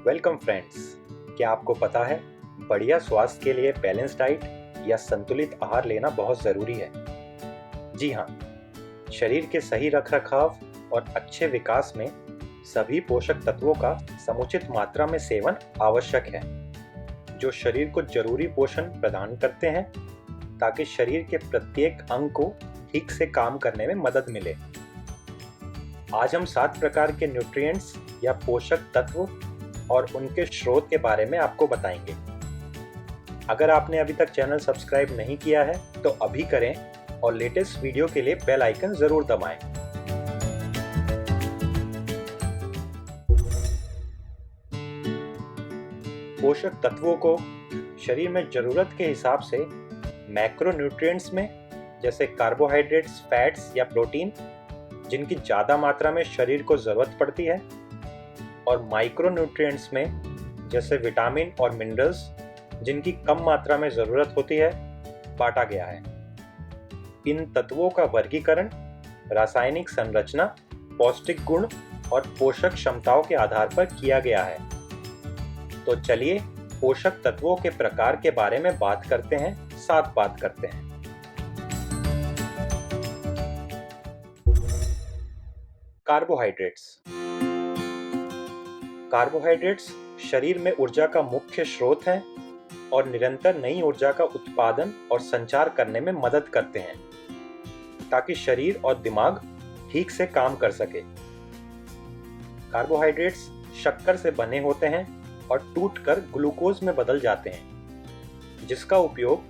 Welcome friends. क्या आपको पता है बढ़िया स्वास्थ्य के लिए बैलेंस डाइट या संतुलित आहार लेना बहुत ज़रूरी है। जी हाँ, शरीर के सही रखरखाव और अच्छे विकास में सभी पोषक तत्वों का समुचित मात्रा में सेवन आवश्यक है, जो शरीर को जरूरी पोषण प्रदान करते हैं ताकि शरीर के प्रत्येक अंग को ठीक से काम करने में मदद मिले। आज हम 7 प्रकार के न्यूट्रिएंट्स या पोषक तत्व और उनके स्रोत के बारे में आपको बताएंगे। अगर आपने अभी तक चैनल सब्सक्राइब नहीं किया है तो अभी करें और लेटेस्ट वीडियो के लिए बेल आइकन जरूर दबाएं। पोषक तत्वों को शरीर में जरूरत के हिसाब से मैक्रो न्यूट्रिएंट्स में जैसे कार्बोहाइड्रेट्स, फैट्स या प्रोटीन जिनकी ज़्यादा मात्रा में शरीर को ज़रूरत पड़ती है, और माइक्रो न्यूट्रिएंट्स में जैसे विटामिन और मिनरल्स जिनकी कम मात्रा में ज़रूरत होती है, बांटा गया है। इन तत्वों का वर्गीकरण रासायनिक संरचना, पौष्टिक गुण और पोषक क्षमताओं के आधार पर किया गया है। तो चलिए पोषक तत्वों के प्रकार के बारे में बात करते हैं, साथ बात करते हैं। कार्बोहाइड्रेट्स। कार्बोहाइड्रेट्स शरीर में ऊर्जा का मुख्य स्रोत हैं और निरंतर नई ऊर्जा का उत्पादन और संचार करने में मदद करते हैं ताकि शरीर और दिमाग ठीक से काम कर सके। कार्बोहाइड्रेट्स शक्कर से बने होते हैं और टूटकर ग्लूकोज में बदल जाते हैं, जिसका उपयोग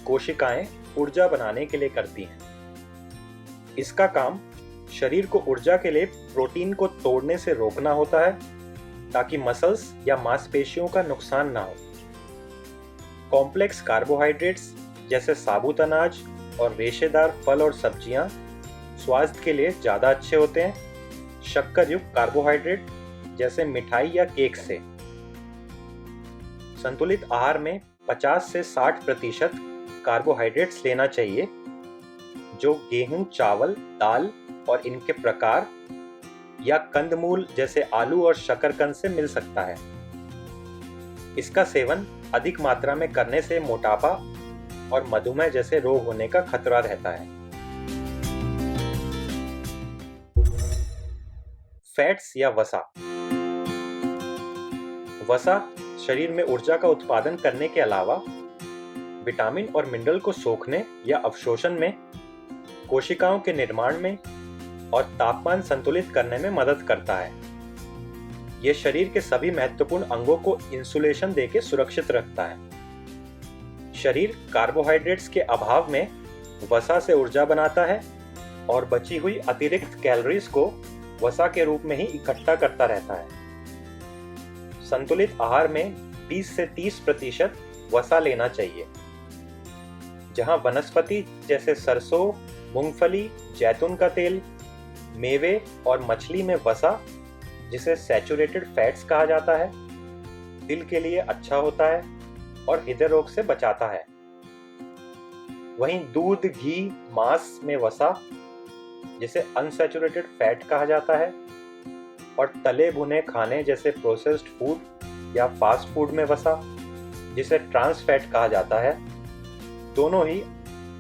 कोशिकाएं ऊर्जा बनाने के लिए करती हैं। इसका काम शरीर को ऊर्जा के लिए प्रोटीन को तोड़ने से रोकना होता है ताकि मसल्स या मांसपेशियों का नुकसान ना हो। कॉम्प्लेक्स कार्बोहाइड्रेट्स जैसे साबुत अनाज और रेशेदार फल और सब्जियां स्वास्थ्य के लिए ज़्यादा अच्छे होते हैं शक्कर युक्त कार्बोहाइड्रेट जैसे मिठाई या केक से। संतुलित आहार में 50 से 60% कार्बोहाइड्रेट्स लेना चाहिए, जो गेहूं, चावल, दाल और इनके प्रकार या कंदमूल जैसे आलू और शकरकंद से मिल सकता है। इसका सेवन अधिक मात्रा में करने से मोटापा और मधुमेह जैसे रोग होने का खतरा रहता है। फैट्स या वसा। वसा शरीर में ऊर्जा का उत्पादन करने के अलावा विटामिन और मिनरल को सोखने या अवशोषण में, कोशिकाओं के निर्माण में और तापमान संतुलित करने में मदद करता है। यह शरीर के सभी महत्वपूर्ण अंगों को इंसुलेशन देकर सुरक्षित रखता है। शरीर कार्बोहाइड्रेट्स के अभाव में वसा से ऊर्जा बनाता है और बची हुई अतिरिक्त कैलोरीज को वसा के रूप में ही इकट्ठा करता रहता है। संतुलित आहार में 20 से 30% वसा लेना चाहिए, जहां वनस्पति जैसे सरसों, मूंगफली, जैतून का तेल, मेवे और मछली में वसा, जिसे सैचुरेटेड फैट्स कहा जाता है, दिल के लिए अच्छा होता है और हृदय रोग से बचाता है। वहीं दूध, घी, मांस में वसा, जिसे अनसैचुरेटेड फैट कहा जाता है, और तले भुने खाने जैसे प्रोसेस्ड फूड या फास्ट फूड में वसा, जिसे ट्रांस फैट कहा जाता है, दोनों ही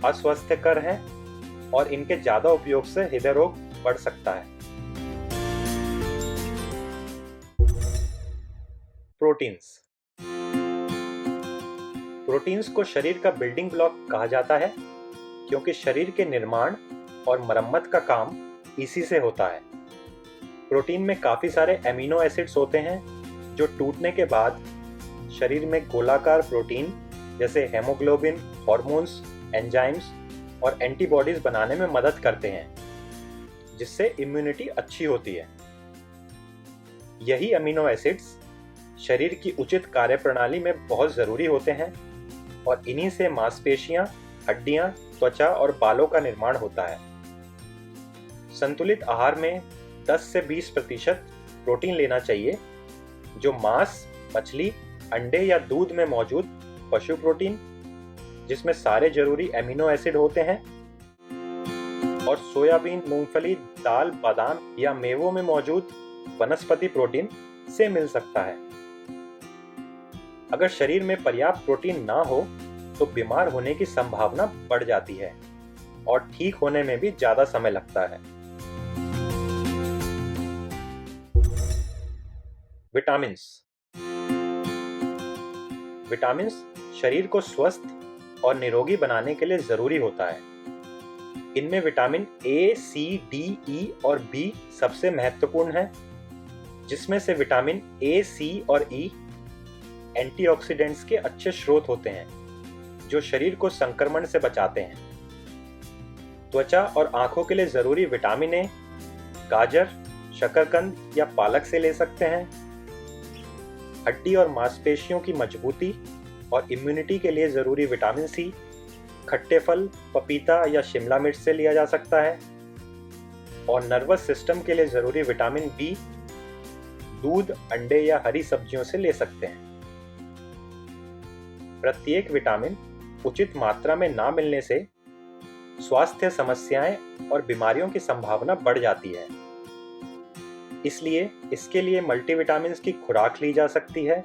अस्वास्थ्यकर हैं और इनके ज्यादा उपयोग से हृदय रोग बढ़ सकता है। प्रोटीन्स। प्रोटीन्स को शरीर का बिल्डिंग ब्लॉक कहा जाता है क्योंकि शरीर के निर्माण और मरम्मत का काम इसी से होता है। प्रोटीन में काफी सारे एमिनो एसिड्स होते हैं जो टूटने के बाद शरीर में गोलाकार प्रोटीन जैसे हेमोग्लोबिन, हार्मोन्स, एंजाइम्स और एंटीबॉडीज बनाने में मदद करते हैं, जिससे इम्यूनिटी अच्छी होती है। यही अमीनो एसिड्स शरीर की उचित कार्यप्रणाली में बहुत ज़रूरी होते हैं और इन्हीं से मांसपेशियां, हड्डियां, त्वचा और बालों का निर्माण होता है। संतुलित आहार में 10 से 20% प्रोटीन लेना चाहिए, जो मांस, मछली, अंडे या दूध में मौजूद पशु प्रोटीन, जिसमें सारे जरूरी एमिनो एसिड होते हैं, और सोयाबीन, मूंगफली, दाल, बादाम या मेवों में मौजूद वनस्पति प्रोटीन से मिल सकता है। अगर शरीर में पर्याप्त प्रोटीन ना हो तो बीमार होने की संभावना बढ़ जाती है और ठीक होने में भी ज्यादा समय लगता है। विटामिन्स। विटामिन्स शरीर को स्वस्थ और निरोगी बनाने के लिए जरूरी होता है। इनमें विटामिन ए, सी, डी, ई और बी सबसे महत्वपूर्ण है, जिसमें से विटामिन ए, सी और ई एंटीऑक्सीडेंट्स के अच्छे स्रोत होते हैं जो शरीर को संक्रमण से बचाते हैं। त्वचा और आंखों के लिए जरूरी विटामिन ए गाजर, शकरकंद या पालक से ले सकते हैं। हड्डी और मांसपेशियों की मजबूती और इम्यूनिटी के लिए जरूरी विटामिन सी खट्टे फल, पपीता या शिमला मिर्च से लिया जा सकता है। और नर्वस सिस्टम के लिए जरूरी विटामिन बी दूध, अंडे या हरी सब्जियों से ले सकते हैं। प्रत्येक विटामिन उचित मात्रा में ना मिलने से स्वास्थ्य समस्याएं और बीमारियों की संभावना बढ़ जाती है। इसलिए इसके लिए मल्टीविटामिन्स की खुराक ली जा सकती है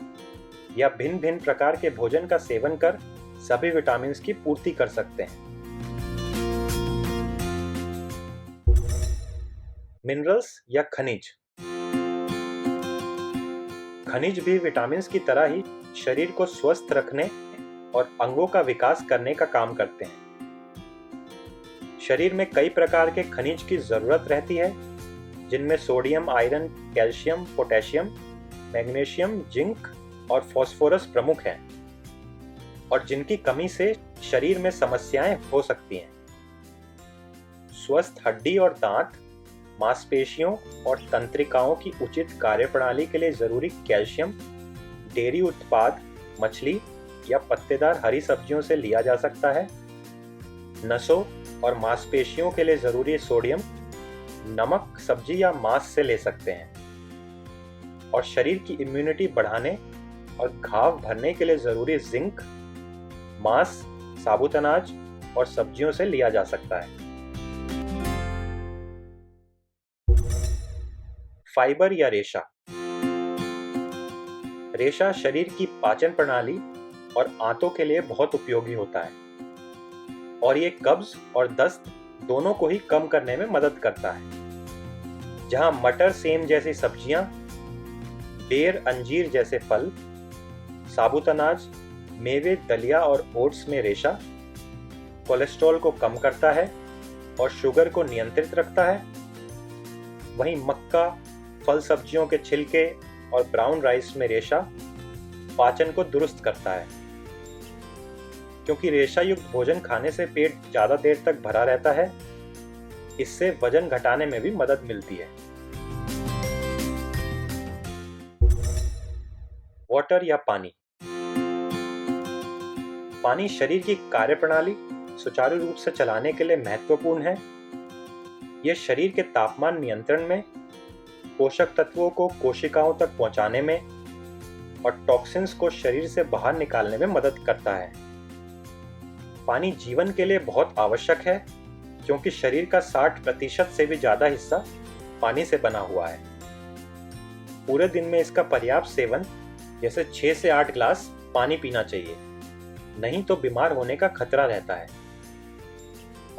या भिन्न भिन्न प्रकार के भोजन का सेवन कर सभी विटामिन्स की पूर्ति कर सकते हैं। मिनरल्स या खनिज। खनिज भी विटामिन्स की तरह ही शरीर को स्वस्थ रखने और अंगों का विकास करने का काम करते हैं। शरीर में कई प्रकार के खनिज की जरूरत रहती है, जिनमें sodium, iron, calcium, potassium, magnesium, zinc और फास्फोरस प्रमुख हैं और जिनकी कमी से शरीर में समस्याएं हो सकती हैं। स्वस्थ हड्डी और दांत, मांसपेशियों और तंत्रिकाओं की उचित कार्यप्रणाली के लिए जरूरी कैल्शियम डेयरी उत्पाद, मछली या पत्तेदार हरी सब्जियों से लिया जा सकता है। नसों और मांसपेशियों के लिए जरूरी सोडियम नमक, सब्जी या मांस से ले सकते हैं। और शरीर की इम्यूनिटी बढ़ाने और घाव भरने के लिए जरूरी जिंक मांस, साबुत अनाज और सब्जियों से लिया जा सकता है। फाइबर या रेशा। रेशा शरीर की पाचन प्रणाली और आंतों के लिए बहुत उपयोगी होता है और ये कब्ज और दस्त दोनों को ही कम करने में मदद करता है। जहां मटर, सेम जैसी सब्जियां, बेर, अंजीर जैसे फल, साबुत अनाज, मेवे, दलिया और ओट्स में रेशा कोलेस्ट्रॉल को कम करता है और शुगर को नियंत्रित रखता है, वहीं मक्का, फल सब्जियों के छिलके और ब्राउन राइस में रेशा पाचन को दुरुस्त करता है। क्योंकि रेशा युक्त भोजन खाने से पेट ज्यादा देर तक भरा रहता है, इससे वजन घटाने में भी मदद मिलती है। वाटर या पानी। पानी शरीर की कार्यप्रणाली सुचारू रूप से चलाने के लिए महत्वपूर्ण है। यह शरीर के तापमान नियंत्रण में, पोषक तत्वों को कोशिकाओं तक पहुंचाने में और टॉक्सिन्स को शरीर से बाहर निकालने में मदद करता है। पानी जीवन के लिए बहुत आवश्यक है क्योंकि शरीर का 60% से भी ज्यादा हिस्सा पानी से बना हुआ है। पूरे दिन में इसका पर्याप्त सेवन, जैसे 6 से 8 गिलास पानी पीना चाहिए, नहीं तो बीमार होने का खतरा रहता है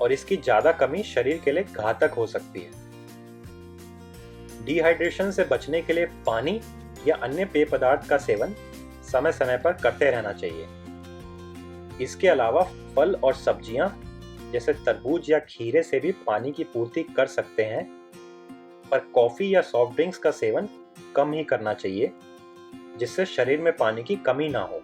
और इसकी ज्यादा कमी शरीर के लिए घातक हो सकती है। डिहाइड्रेशन से बचने के लिए पानी या अन्य पेय पदार्थ का सेवन समय समय पर करते रहना चाहिए। इसके अलावा फल और सब्जियां जैसे तरबूज या खीरे से भी पानी की पूर्ति कर सकते हैं, पर कॉफी या सॉफ्ट ड्रिंक्स का सेवन कम ही करना चाहिए, जिससे शरीर में पानी की कमी ना हो।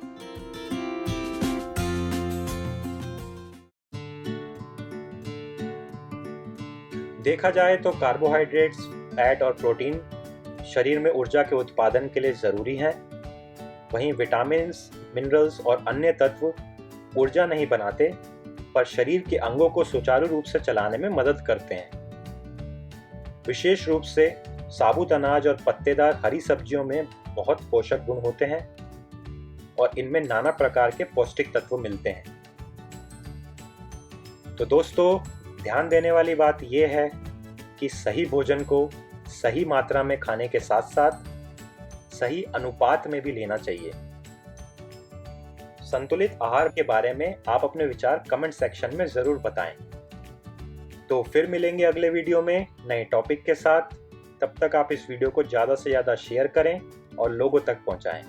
देखा जाए तो कार्बोहाइड्रेट्स, फैट और प्रोटीन शरीर में ऊर्जा के उत्पादन के लिए जरूरी हैं। वहीं विटामिन्स, मिनरल्स और अन्य तत्व ऊर्जा नहीं बनाते, पर शरीर के अंगों को सुचारू रूप से चलाने में मदद करते हैं। विशेष रूप से साबुत अनाज और पत्तेदार हरी सब्जियों में बहुत पोषक गुण होते हैं और इनमें नाना प्रकार के पौष्टिक तत्व मिलते हैं। तो दोस्तों, ध्यान देने वाली बात यह है कि सही भोजन को सही मात्रा में खाने के साथ साथ सही अनुपात में भी लेना चाहिए। संतुलित आहार के बारे में आप अपने विचार कमेंट सेक्शन में ज़रूर बताएं। तो फिर मिलेंगे अगले वीडियो में नए टॉपिक के साथ। तब तक आप इस वीडियो को ज़्यादा से ज़्यादा शेयर करें और लोगों तक पहुंचाएं।